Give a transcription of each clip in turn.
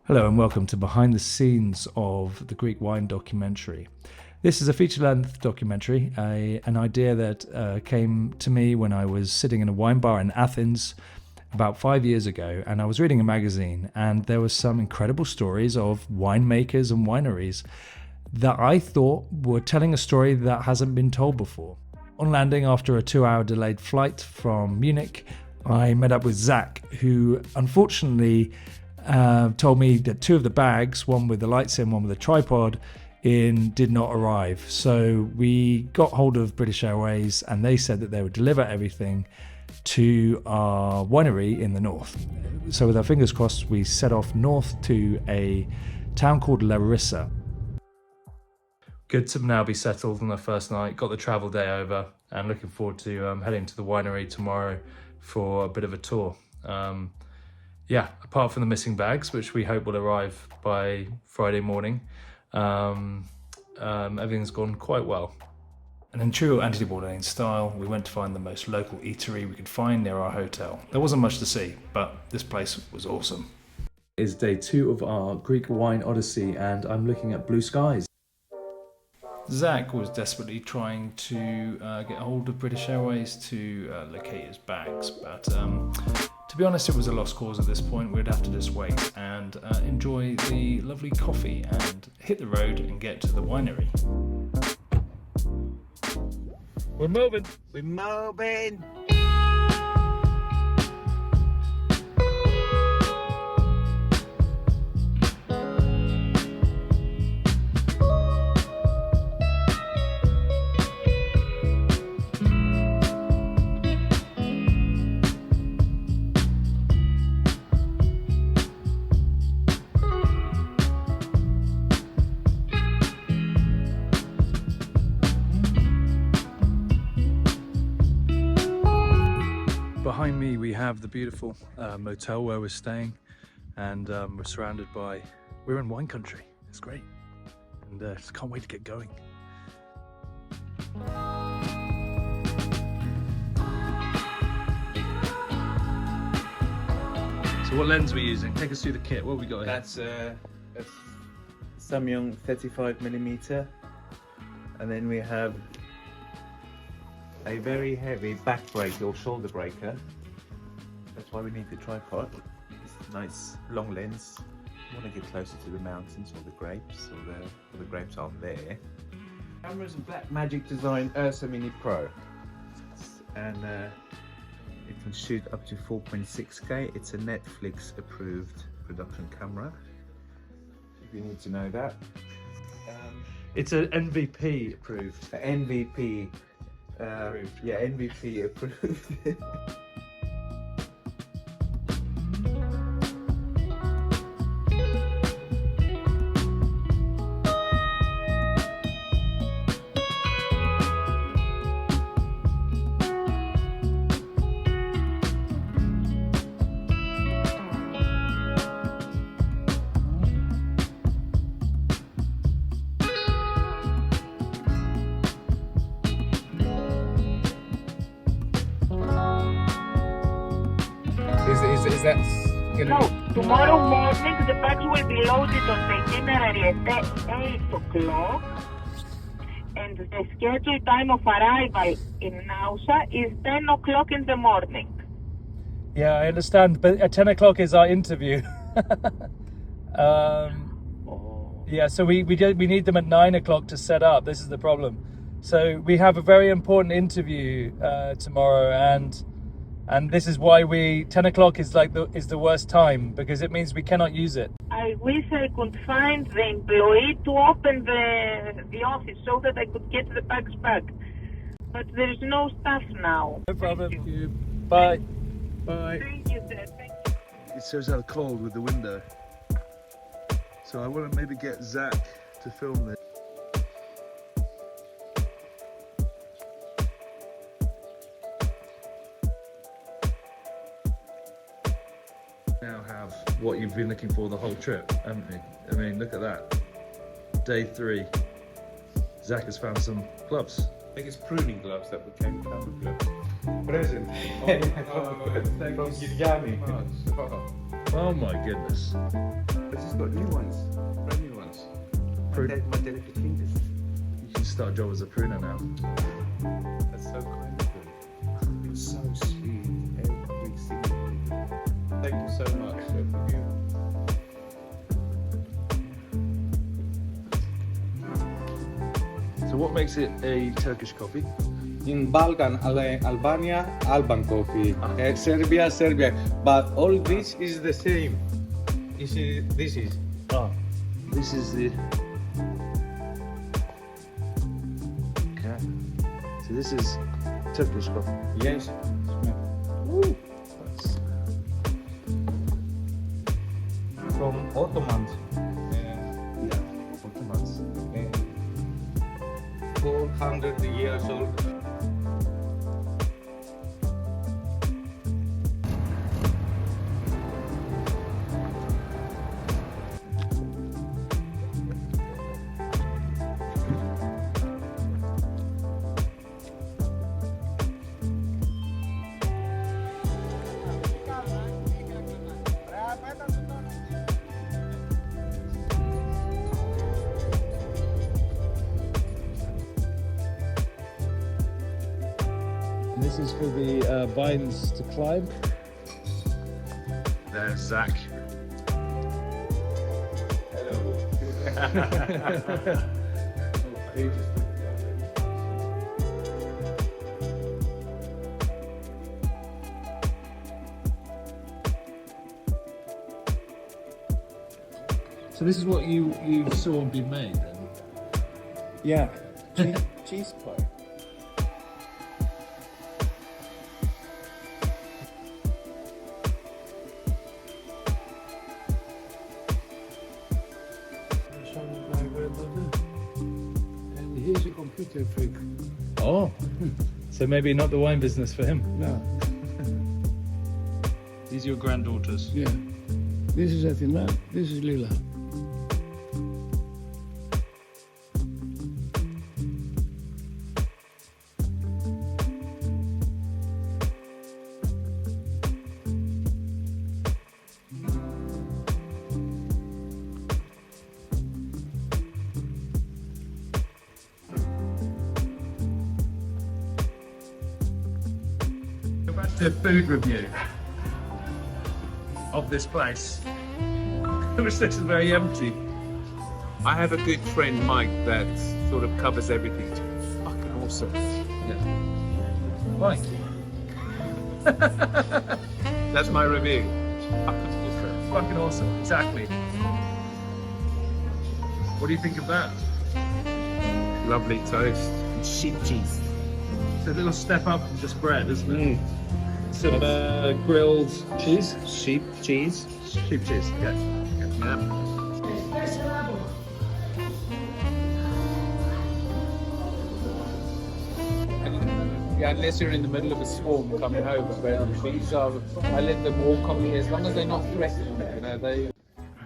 Hello and welcome to behind the scenes of the Greek wine documentary. This is a feature-length documentary, an idea that came to me when I was sitting in a wine bar in Athens about 5 years ago, and I was reading a magazine, and there were some incredible stories of winemakers and wineries that I thought were telling a story that hasn't been told before. On landing after a 2-hour delayed flight from Munich, I met up with Zach, who unfortunately told me that 2 of the bags, one with the lights in, one with a tripod in, did not arrive. So we got hold of British Airways and they said that they would deliver everything to our winery in the north. So with our fingers crossed, we set off north to a town called Larissa. Good to now be settled on the first night, got the travel day over, and looking forward to heading to the winery tomorrow for a bit of a tour. Apart from the missing bags, which we hope will arrive by Friday morning, everything's gone quite well. And in true Anthony Bourdain style, we went to find the most local eatery we could find near our hotel. There wasn't much to see, but this place was awesome. It is day 2 of our Greek Wine Odyssey, and I'm looking at blue skies. Zach was desperately trying to get hold of British Airways to locate his bags, but to be honest, it was a lost cause at this point. We'd have to just wait and enjoy the lovely coffee and hit the road and get to the winery. We're moving. Behind me we have the beautiful motel where we're staying, and we're surrounded by, we're in wine country. It's great, and just can't wait to get going. So what lens are we using? Take us through the kit. What have we got here? That's a Samyang 35mm, and then we have a very heavy back brake or shoulder breaker. That's why we need the tripod. It's a nice long lens. You want to get closer to the mountains or the grapes, or the grapes aren't there. Camera's a Blackmagic Design Ursa Mini Pro, and it can shoot up to 4.6K. It's a Netflix approved production camera, if you need to know that. It's an MVP approved. MVP approved. Yeah, MVP approved. Is that gonna No, tomorrow morning the bags will be loaded on the itinerary at 8 o'clock, and the scheduled time of arrival in Naoussa is 10 o'clock in the morning. Yeah, I understand, but at 10 o'clock is our interview. Yeah, so we need them at 9 o'clock to set up. This is the problem. So we have a very important interview tomorrow, and this is why 10 o'clock is the worst time, because it means we cannot use it. I wish I could find the employee to open the office so that I could get the bags back. But there is no staff now. No problem. Thank you. Bye. Bye. Thank you, sir. Thank you. It shows how cold with the window. So I want to maybe get Zach to film this. Now have what you've been looking for the whole trip, haven't you? I mean, look at that. Day 3. Zach has found some gloves. I think it's pruning gloves that became cover gloves. Present. From Giuliani. Oh my goodness. But it's got new ones. Brand new ones. My delicate fingers. You can start a job as a pruner now. That's so kind of them. It's so sweet. Every single thing. Thank you so much. Thank you. So what makes it a Turkish coffee? In Balkan, Albania, Alban coffee. Serbia, Serbia. But all this is the same. This is. This is the... Okay. So this is Turkish coffee. Yes. That's... From Ottomans. Yeah, Ottomans. 400 years old. And this is for the vines to climb. There's Zach. So this is what you saw be made then? Yeah. Cheese pie. And he's a computer freak. Oh, so maybe not the wine business for him. No, These are your granddaughters. yeah. This is Athena, this is Lila. The food review of this place. Which looks very empty. I have a good friend, Mike, that sort of covers everything. It's fucking awesome. Right. That's my review. Fucking awesome. Exactly. What do you think of that? Lovely toast. And sheep cheese. It's a little step up from just bread, isn't it? Some grilled cheese. Sheep cheese. Sheep cheese. Yeah. Yeah. Yeah, unless you're in the middle of a storm coming over, but these are, I let them walk on me as long as they're not threatening, you know, they...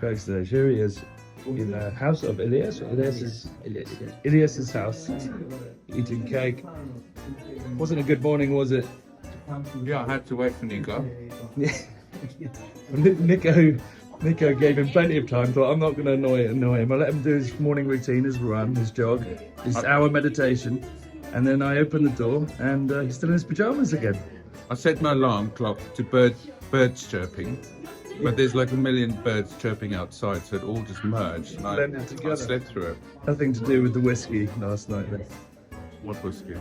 Backstage, here he is in the house of Elias. Elias's house, eating cake. Wasn't a good morning, was it? Yeah, I had to wait for Nico. Nico gave him plenty of time. Thought I'm not going to annoy him. I let him do his morning routine, his run, his jog, his hour meditation, and then I opened the door and he's still in his pajamas again. I set my alarm clock to birds chirping, but there's like a million birds chirping outside, so it all just merged. And Blended together. I slept through it. Nothing to do with the whiskey last night then. What whiskey?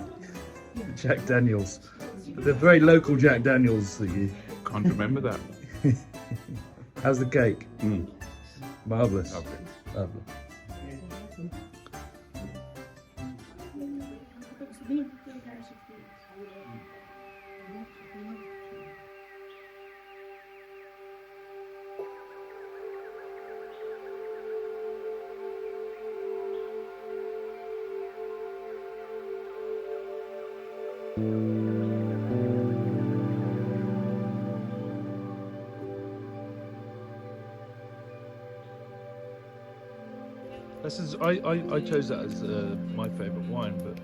Jack Daniels. The very local Jack Daniels that you... Can't remember that. How's the cake? Mm. Marvellous. Lovely. Lovely. This is I chose that as my favourite wine, but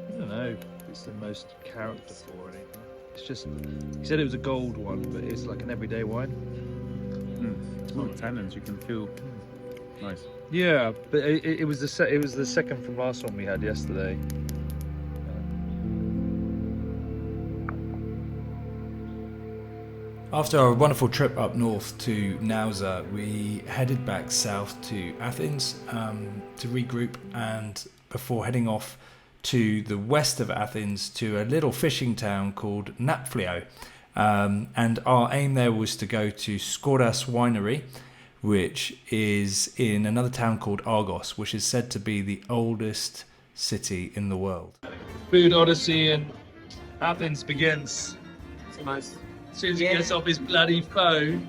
I don't know if it's the most characterful or anything. It's just, he said it was a gold one, but it's like an everyday wine. It's not tannins. You can feel nice. Yeah, but it was the second from last one we had yesterday. After our wonderful trip up north to Naoussa, we headed back south to Athens to regroup, and before heading off to the west of Athens to a little fishing town called Napflio. And our aim there was to go to Skouras Winery, which is in another town called Argos, which is said to be the oldest city in the world. Food Odyssey in Athens begins. It's nice. As soon as he gets off his bloody phone.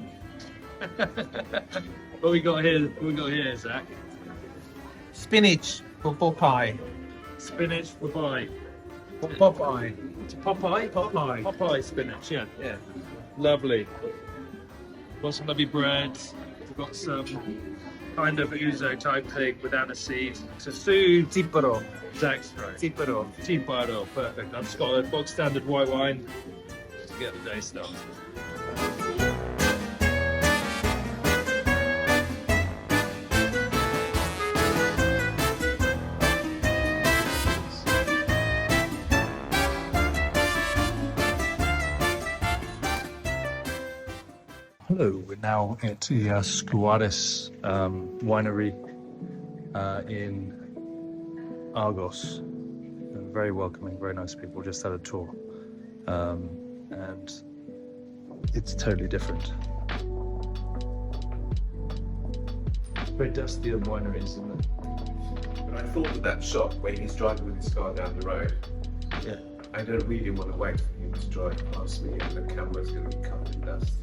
What we got here, Zach? Spinach for Popeye. Spinach for pie. Popeye. Popeye spinach, yeah. Lovely. Got some lovely bread. We've got some kind of ouzo type thing with aniseed. So food. Tiparo. Zach's right. Tiparo. Tiparo, perfect. I've just got a bog standard white wine to get the day started. Hello, we're now at the Skouras winery in Argos. Very welcoming, very nice people. Just had a tour, and it's totally different. Very dusty on wineries, isn't it? But I thought of that shot when he's driving with his car down the road. Yeah. I don't really want to wait for him to drive past me and the camera's going to be covered in dust.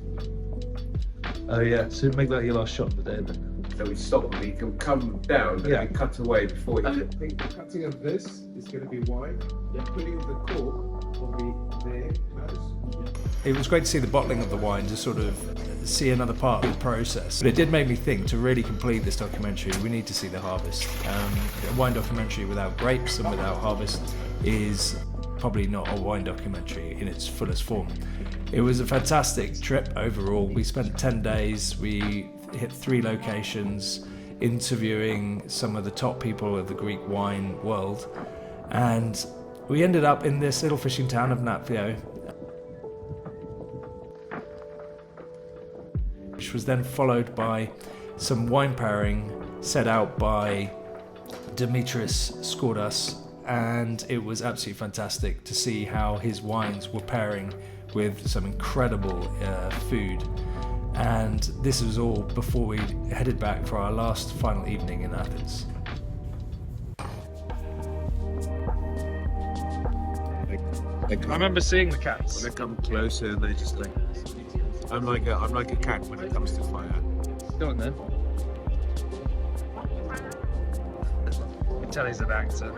Oh yeah, so make that your last shot of the day then. So we stop and he can come down and Yeah. then cut away before he... I think the cutting of this is going to be wide. The putting of the cork will be there, close. It was great to see the bottling of the wine, to sort of see another part of the process. But it did make me think, to really complete this documentary, we need to see the harvest. A wine documentary without grapes and without harvest is probably not a wine documentary in its fullest form. It was a fantastic trip overall. We spent 10 days, we hit 3 locations, interviewing some of the top people of the Greek wine world, and we ended up in this little fishing town of Napflio, which was then followed by some wine pairing set out by Dimitris Skouras, and it was absolutely fantastic to see how his wines were pairing with some incredible food. And this was all before we headed back for our last final evening in Athens. I remember seeing the cats. When they come closer, they just like... I'm like a cat when it comes to fire. Go on then. You can tell he's an actor.